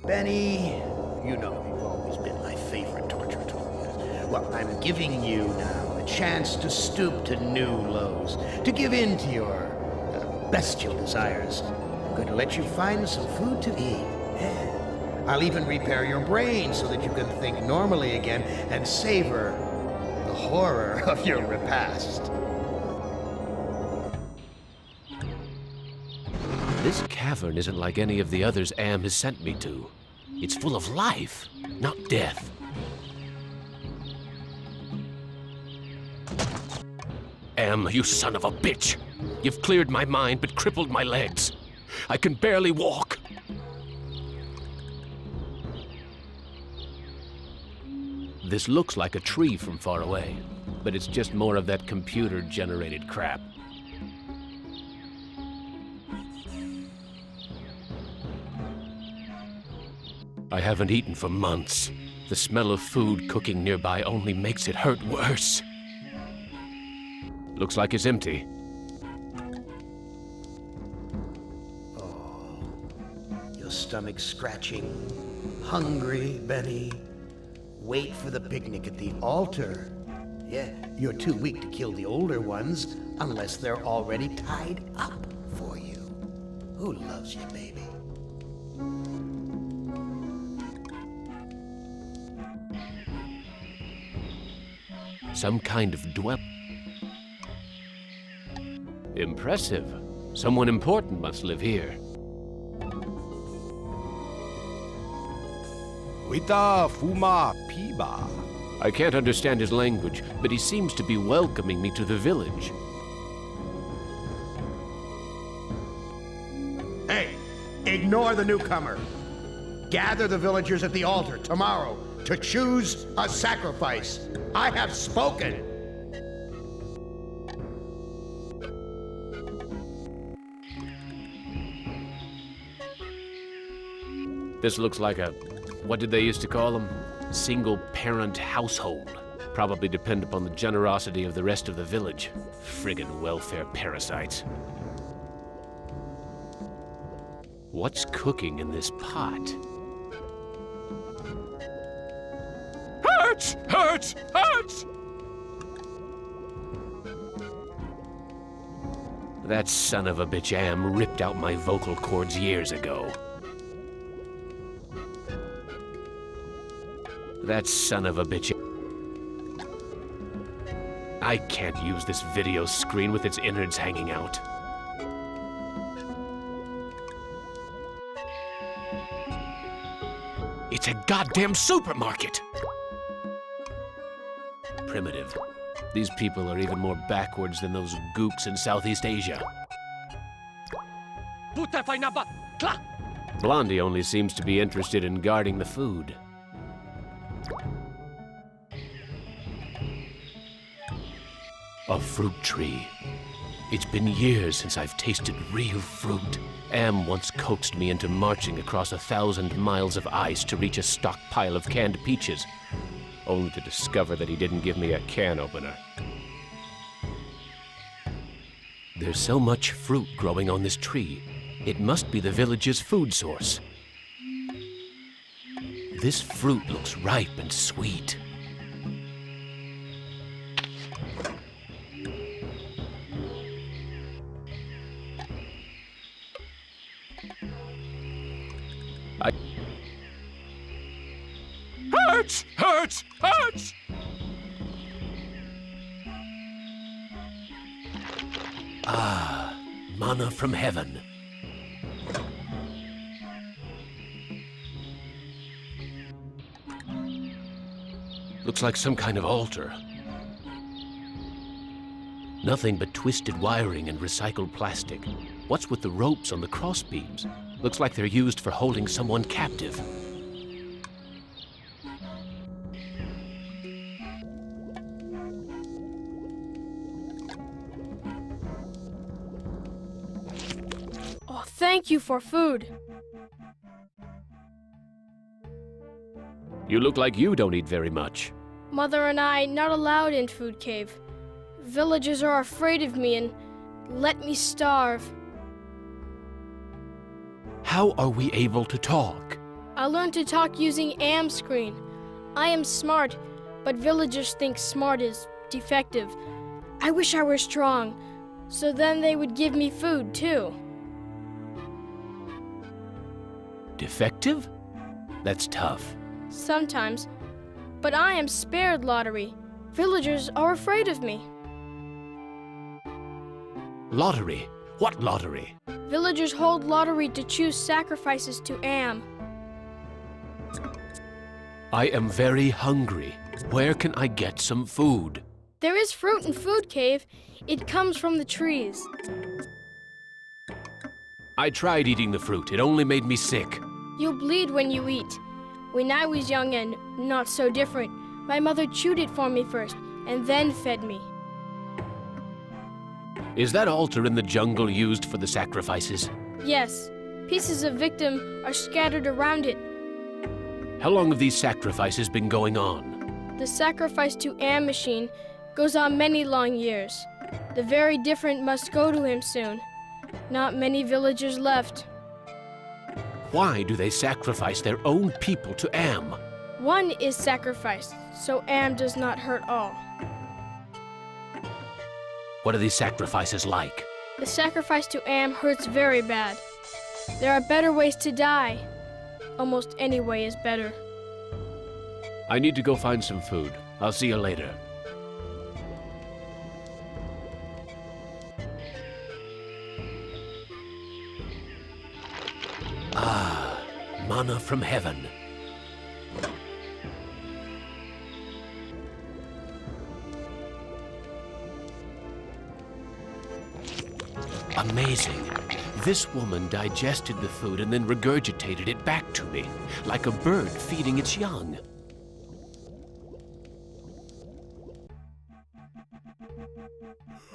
Benny, you know you've always been my favorite torture tool. Well, I'm giving you now a chance to stoop to new lows, to give in to your bestial desires. I'm going to let you find some food to eat. Yeah. I'll even repair your brain so that you can think normally again and savor the horror of your repast. This cavern isn't like any of the others Am has sent me to. It's full of life, not death. Am, you son of a bitch! You've cleared my mind but crippled my legs. I can barely walk. This looks like a tree from far away, but it's just more of that computer-generated crap. I haven't eaten for months. The smell of food cooking nearby only makes it hurt worse. Looks like it's empty. Oh, your stomach scratching. Hungry, Benny. Wait for the picnic at the altar. Yeah, you're too weak to kill the older ones unless they're already tied up for you. Who loves you, baby? Some kind of dwell. Impressive. Someone important must live here. Wita Fuma Piba. I can't understand his language, but he seems to be welcoming me to the village. Hey, ignore the newcomer. Gather the villagers at the altar tomorrow to choose a sacrifice. I have spoken. This looks like a, what did they used to call them? Single-parent household. Probably depend upon the generosity of the rest of the village. Friggin' welfare parasites. What's cooking in this pot? Hurts! Hurts! Hurts! That son of a bitch Am ripped out my vocal cords years ago. That son of a bitch. I can't use this video screen with its innards hanging out. It's a goddamn supermarket! Primitive. These people are even more backwards than those gooks in Southeast Asia. Blondie only seems to be interested in guarding the food. A fruit tree. It's been years since I've tasted real fruit. Am once coaxed me into marching across 1,000 miles of ice to reach a stockpile of canned peaches, only to discover that he didn't give me a can opener. There's so much fruit growing on this tree. It must be the village's food source. This fruit looks ripe and sweet. Hurts! Hurts! Hurts! Ah, manna from heaven. Looks like some kind of altar. Nothing but twisted wiring and recycled plastic. What's with the ropes on the crossbeams? Looks like they're used for holding someone captive. Oh, thank you for food. You look like you don't eat very much. Mother and I not allowed in Food Cave. Villagers are afraid of me and let me starve. How are we able to talk? I learned to talk using Am screen. I am smart, but villagers think smart is defective. I wish I were strong, so then they would give me food too. Defective? That's tough. Sometimes. But I am spared lottery. Villagers are afraid of me. Lottery? What lottery? Villagers hold lottery to choose sacrifices to Am. I am very hungry. Where can I get some food? There is fruit in Food Cave. It comes from the trees. I tried eating the fruit. It only made me sick. You'll bleed when you eat. When I was young and not so different, my mother chewed it for me first and then fed me. Is that altar in the jungle used for the sacrifices? Yes, pieces of victim are scattered around it. How long have these sacrifices been going on? The sacrifice to Am machine goes on many long years. The very different must go to him soon. Not many villagers left. Why do they sacrifice their own people to Am? One is sacrificed, so Am does not hurt all. What are these sacrifices like? The sacrifice to Am hurts very bad. There are better ways to die. Almost any way is better. I need to go find some food. I'll see you later. Ah, manna from heaven. Amazing. This woman digested the food and then regurgitated it back to me, like a bird feeding its young.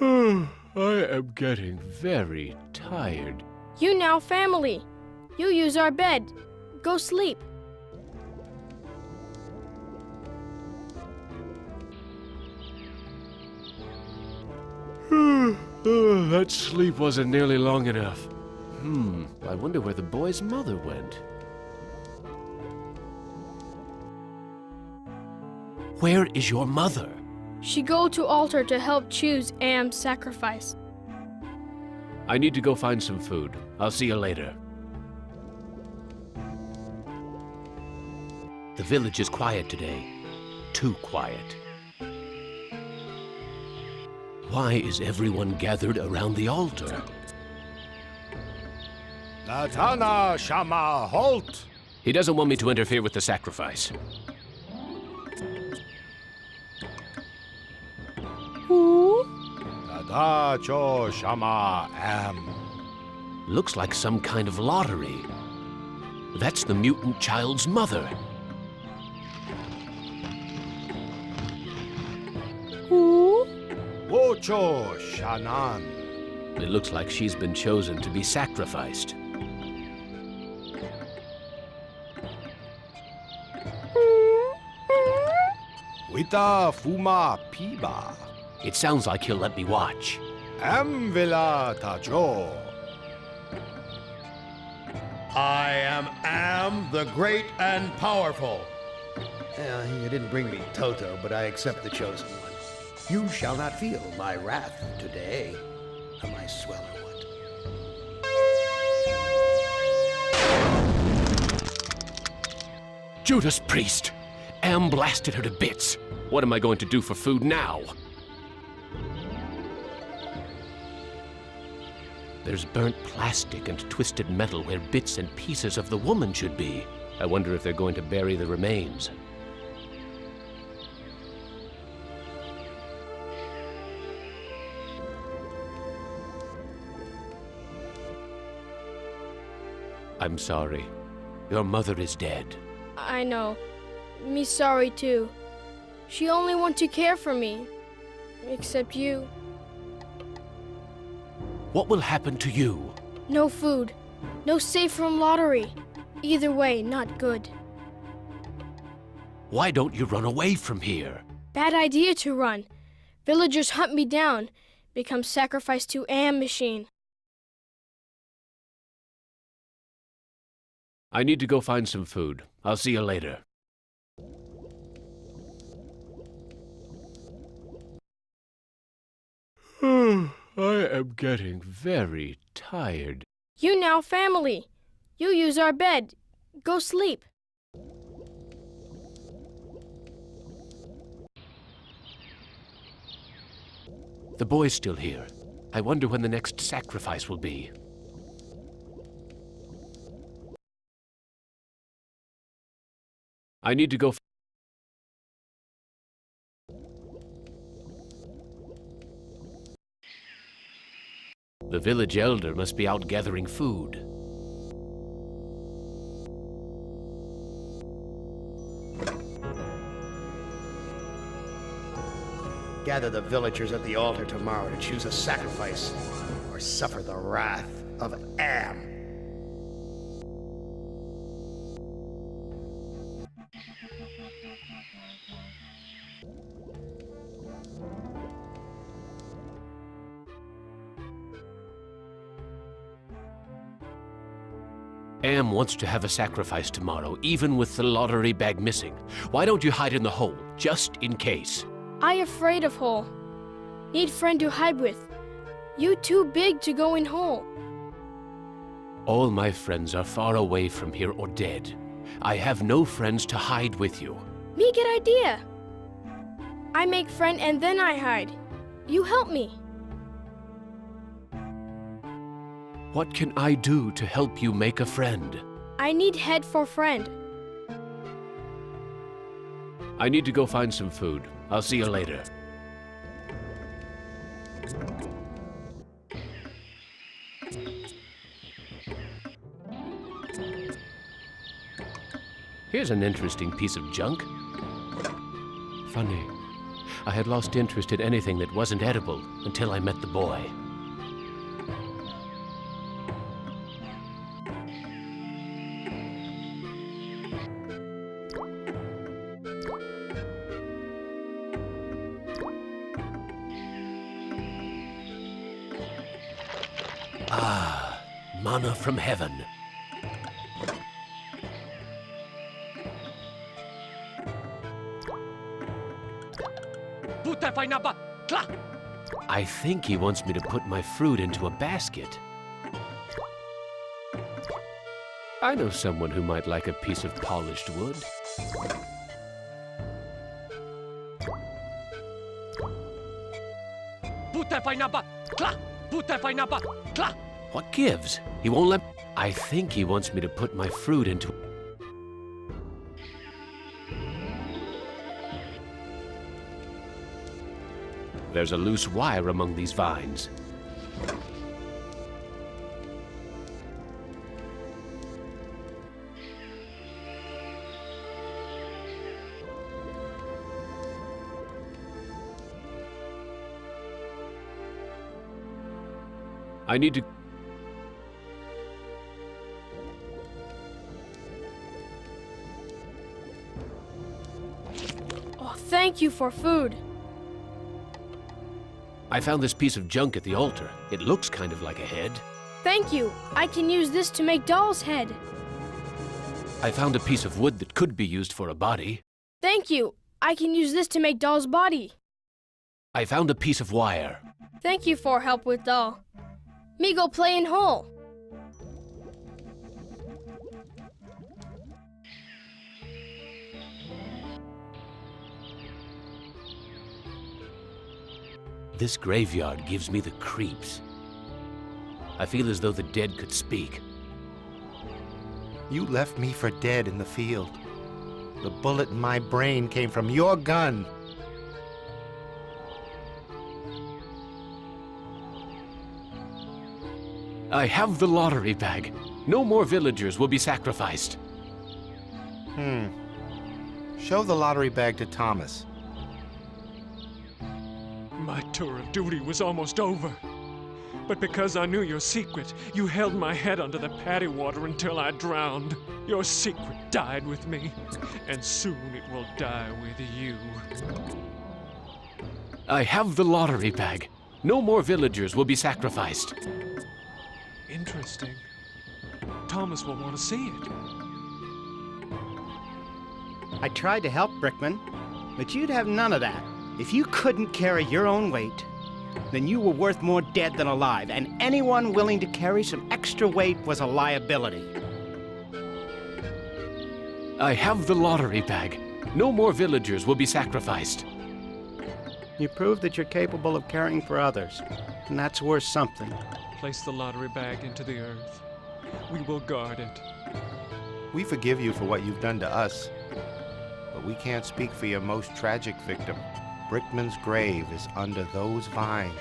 I am getting very tired. You now family. You use our bed. Go sleep. That sleep wasn't nearly long enough. I wonder where the boy's mother went. Where is your mother? She go to altar to help choose Am's sacrifice. I need to go find some food. I'll see you later. The village is quiet today. Too quiet. Why is everyone gathered around the altar? Natana Shama, halt! He doesn't want me to interfere with the sacrifice. Who? Nadacho Shama Am. Looks like some kind of lottery. That's the mutant child's mother. Who? Wocho Shanan. It looks like she's been chosen to be sacrificed. Wita Fuma Piba. It sounds like he'll let me watch. Am Villa Tajo. I am the great and powerful. You didn't bring me Toto, but I accept the chosen one. You shall not feel my wrath today. Am I swell or what? Judas Priest! Am blasted her to bits. What am I going to do for food now? There's burnt plastic and twisted metal where bits and pieces of the woman should be. I wonder if they're going to bury the remains. I'm sorry. Your mother is dead. I know. Me sorry too. She only want to care for me. Except you. What will happen to you? No food. No safe room lottery. Either way, not good. Why don't you run away from here? Bad idea to run. Villagers hunt me down. Become sacrificed to Am machine. I need to go find some food. I'll see you later. I am getting very tired. You now family. You use our bed. Go sleep. The boy's still here. I wonder when the next sacrifice will be. I need to go. The village elder must be out gathering food. Gather the villagers at the altar tomorrow to choose a sacrifice or suffer the wrath of Am. Am wants to have a sacrifice tomorrow, even with the lottery bag missing. Why don't you hide in the hole, just in case? I afraid of hole. Need friend to hide with. You too big to go in hole. All my friends are far away from here or dead. I have no friends to hide with you. Me get idea. I make friend and then I hide. You help me. What can I do to help you make a friend? I need head for friend. I need to go find some food. I'll see you later. Here's an interesting piece of junk. Funny. I had lost interest in anything that wasn't edible until I met the boy. Ah, manna from heaven. I think he wants me to put my fruit into a basket. I know someone who might like a piece of polished wood. What gives? He won't let... I think he wants me to put my fruit into... There's a loose wire among these vines. I need to... Oh, thank you for food. I found this piece of junk at the altar. It looks kind of like a head. Thank you. I can use this to make doll's head. I found a piece of wood that could be used for a body. Thank you. I can use this to make doll's body. I found a piece of wire. Thank you for help with doll. Me go play in hole. This graveyard gives me the creeps. I feel as though the dead could speak. You left me for dead in the field. The bullet in my brain came from your gun. I have the lottery bag. No more villagers will be sacrificed. Show the lottery bag to Thomas. My tour of duty was almost over. But because I knew your secret, you held my head under the paddy water until I drowned. Your secret died with me, and soon it will die with you. I have the lottery bag. No more villagers will be sacrificed. Interesting. Thomas will want to see it. I tried to help, Brickman, but you'd have none of that. If you couldn't carry your own weight, then you were worth more dead than alive, and anyone willing to carry some extra weight was a liability. I have the lottery bag. No more villagers will be sacrificed. You prove that you're capable of caring for others, and that's worth something. Place the lottery bag into the earth. We will guard it. We forgive you for what you've done to us, but we can't speak for your most tragic victim. Brickman's grave is under those vines.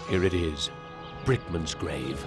Here it is, Brickman's grave.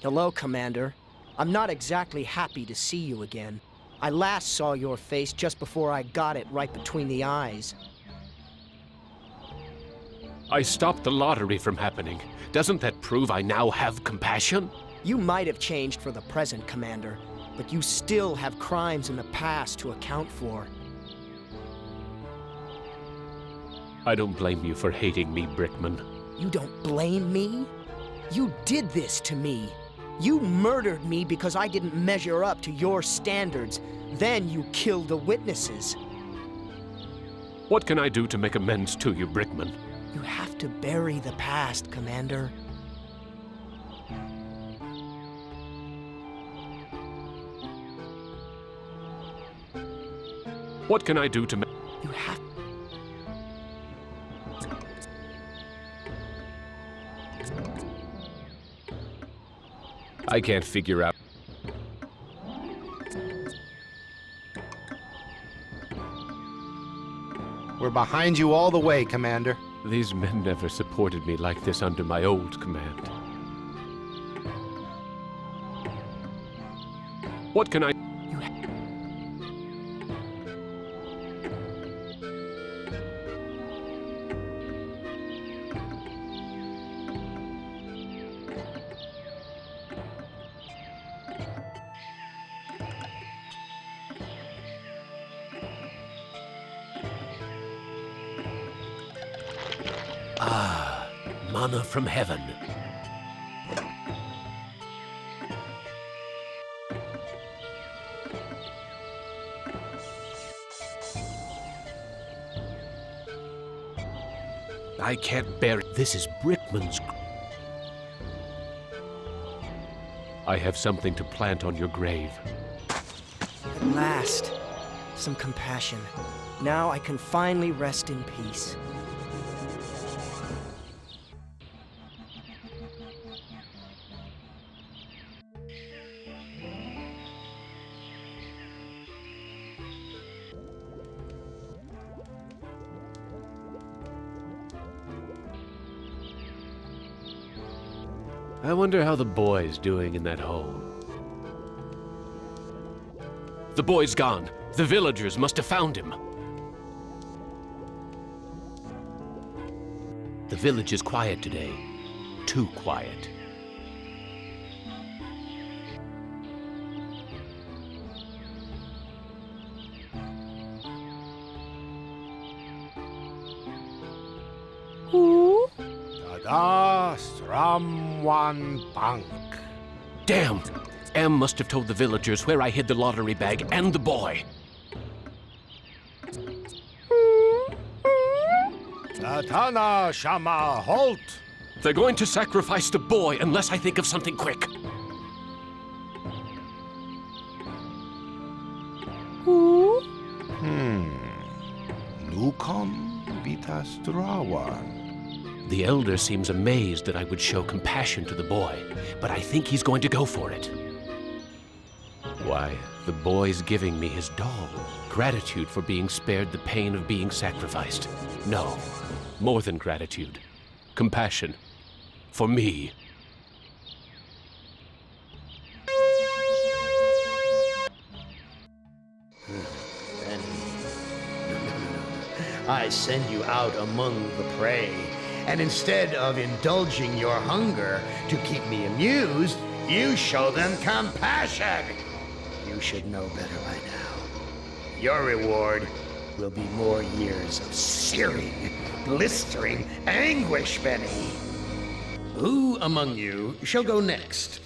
Hello, Commander. I'm not exactly happy to see you again. I last saw your face just before I got it right between the eyes. I stopped the lottery from happening. Doesn't that prove I now have compassion? You might have changed for the present, Commander, but you still have crimes in the past to account for. I don't blame you for hating me, Brickman. You don't blame me? You did this to me. You murdered me because I didn't measure up to your standards. Then you killed the witnesses. What can I do to make amends to you, Brickman? You have to bury the past, Commander. What can I do to make... You have... I can't figure out... We're behind you all the way, Commander. These men never supported me like this under my old command. What can I... You ha Ah, manna from heaven. I can't bear it. This is Brickman's... I have something to plant on your grave. At last, some compassion. Now I can finally rest in peace. I wonder how the boy's doing in that hole. The boy's gone. The villagers must have found him. The village is quiet today. Too quiet. Tada Stramwan Bank. Damn! Em must have told the villagers where I hid the lottery bag and the boy. Satana Shama, halt! They're going to sacrifice the boy unless I think of something quick. Nukom Vitastrawan. The elder seems amazed that I would show compassion to the boy, but I think he's going to go for it. Why, the boy's giving me his doll. Gratitude for being spared the pain of being sacrificed. No, more than gratitude. Compassion. For me. I send you out among the prey, and instead of indulging your hunger to keep me amused, you show them compassion. You should know better by now. Your reward will be more years of searing, blistering anguish, Benny. Who among you shall go next?